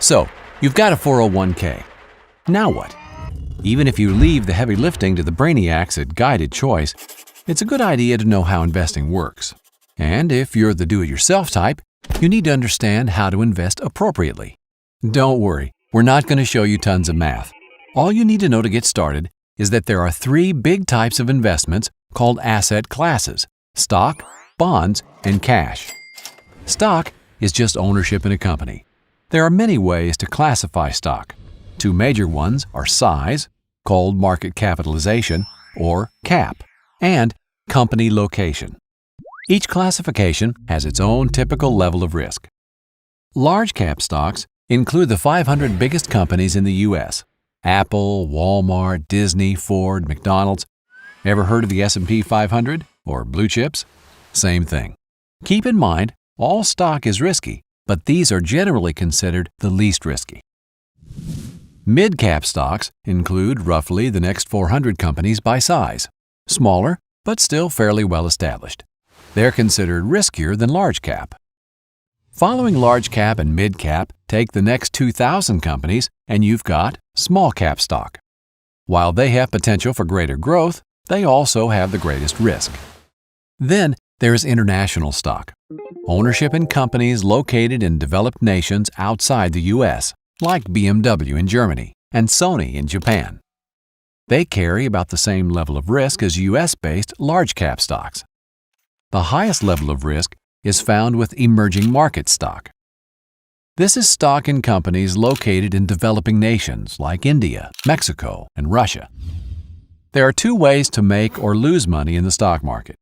So, you've got a 401k. Now what? Even if you leave the heavy lifting to the brainiacs at Guided Choice, it's a good idea to know how investing works. And if you're the do-it-yourself type, you need to understand how to invest appropriately. Don't worry, we're not going to show you tons of math. All you need to know to get started is that there are three big types of investments called asset classes: stock, bonds, and cash. Stock is just ownership in a company. There are many ways to classify stock. Two major ones are size, called market capitalization, or CAP, and company location. Each classification has its own typical level of risk. Large cap stocks include the 500 biggest companies in the U.S. Apple, Walmart, Disney, Ford, McDonald's. Ever heard of the S&P 500 or blue chips? Same thing. Keep in mind, all stock is risky, but these are generally considered the least risky. Mid-cap stocks include roughly the next 400 companies by size, smaller but still fairly well established. They're considered riskier than large cap. Following large cap and mid cap, take the next 2,000 companies and you've got small cap stock. While they have potential for greater growth, they also have the greatest risk. Then there's international stock, ownership in companies located in developed nations outside the U.S., like BMW in Germany and Sony in Japan. They carry about the same level of risk as U.S.-based large cap stocks. The highest level of risk is found with emerging market stock. This is stock in companies located in developing nations like India, Mexico, and Russia. There are two ways to make or lose money in the stock market.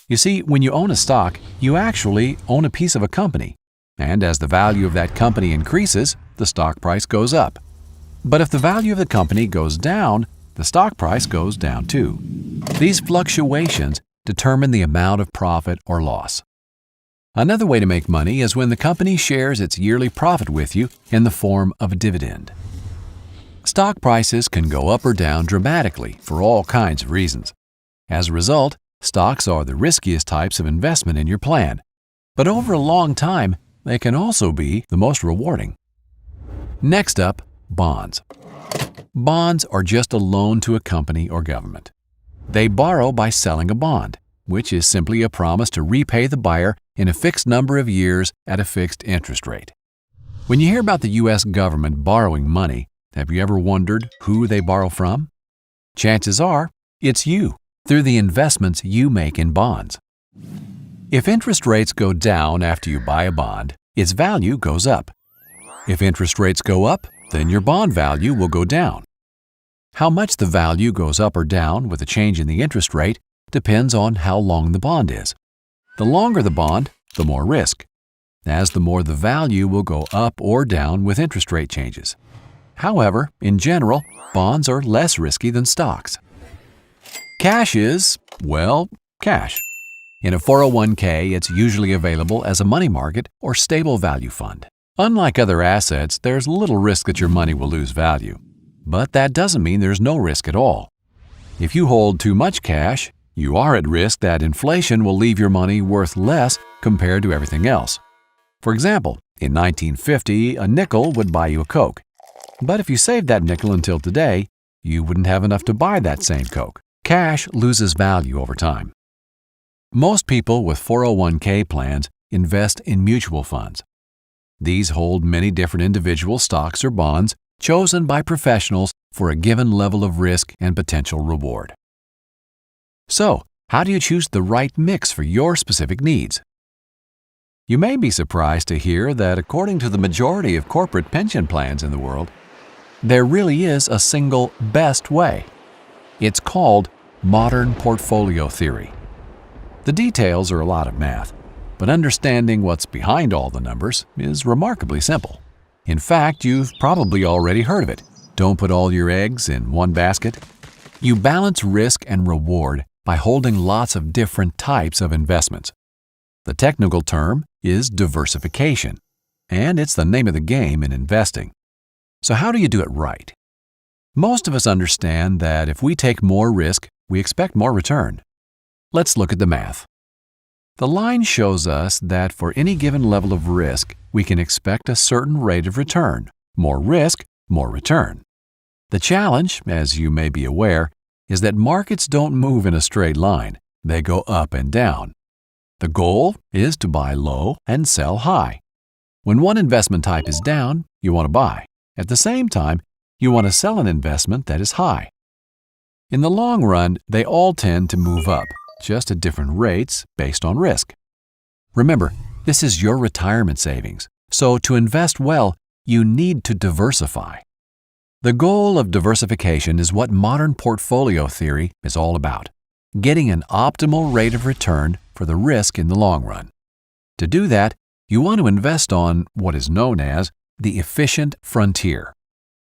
You see, when you own a stock, you actually own a piece of a company, and as the value of that company increases, the stock price goes up. But if the value of the company goes down, the stock price goes down too. These fluctuations determine the amount of profit or loss. Another way to make money is when the company shares its yearly profit with you in the form of a dividend. Stock prices can go up or down dramatically for all kinds of reasons. As a result, stocks are the riskiest types of investment in your plan, but over a long time, they can also be the most rewarding. Next up, bonds. Bonds are just a loan to a company or government. They borrow by selling a bond, which is simply a promise to repay the buyer in a fixed number of years at a fixed interest rate. When you hear about the U.S. government borrowing money, have you ever wondered who they borrow from? Chances are, it's you, through the investments you make in bonds. If interest rates go down after you buy a bond, its value goes up. If interest rates go up, then your bond value will go down. How much the value goes up or down with a change in the interest rate depends on how long the bond is. The longer the bond, the more risk, as the more the value will go up or down with interest rate changes. However, in general, bonds are less risky than stocks. Cash is, well, cash. In a 401k, it's usually available as a money market or stable value fund. Unlike other assets, there's little risk that your money will lose value. But that doesn't mean there's no risk at all. If you hold too much cash, you are at risk that inflation will leave your money worth less compared to everything else. For example, in 1950, a nickel would buy you a Coke. But if you saved that nickel until today, you wouldn't have enough to buy that same Coke. Cash loses value over time. Most people with 401k plans invest in mutual funds. These hold many different individual stocks or bonds chosen by professionals for a given level of risk and potential reward. So, how do you choose the right mix for your specific needs? You may be surprised to hear that according to the majority of corporate pension plans in the world, there really is a single best way. It's called modern portfolio theory. The details are a lot of math, but understanding what's behind all the numbers is remarkably simple. In fact, you've probably already heard of it. Don't put all your eggs in one basket. You balance risk and reward by holding lots of different types of investments. The technical term is diversification, and it's the name of the game in investing. So how do you do it right? Most of us understand that if we take more risk, we expect more return. Let's look at the math. The line shows us that for any given level of risk, we can expect a certain rate of return, More risk, more return. The challenge, as you may be aware, is that markets don't move in a straight line. They go up and down. The goal is to buy low and sell high. When one investment type is down, you want to buy. At the same time, you want to sell an investment that is high. In the long run, they all tend to move up, just at different rates based on risk. Remember, this is your retirement savings, so to invest well, you need to diversify. The goal of diversification is what modern portfolio theory is all about, getting an optimal rate of return for the risk in the long run. To do that, you want to invest on what is known as the efficient frontier.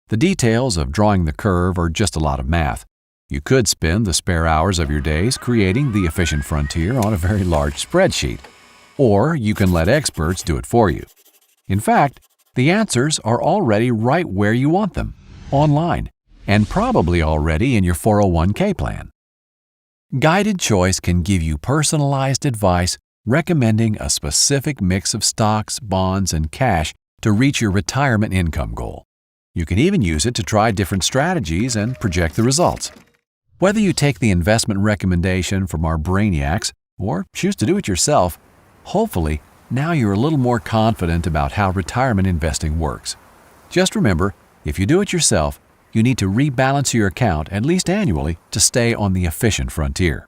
The details of drawing the curve are just a lot of math. You could spend the spare hours of your days creating the efficient frontier on a very large spreadsheet, or you can let experts do it for you. In fact, the answers are already right where you want them, online, and probably already in your 401k plan. Guided Choice can give you personalized advice recommending a specific mix of stocks, bonds, and cash to reach your retirement income goal. You can even use it to try different strategies and project the results. Whether you take the investment recommendation from our brainiacs or choose to do it yourself, hopefully now you're a little more confident about how retirement investing works. Just remember, if you do it yourself, you need to rebalance your account at least annually to stay on the efficient frontier.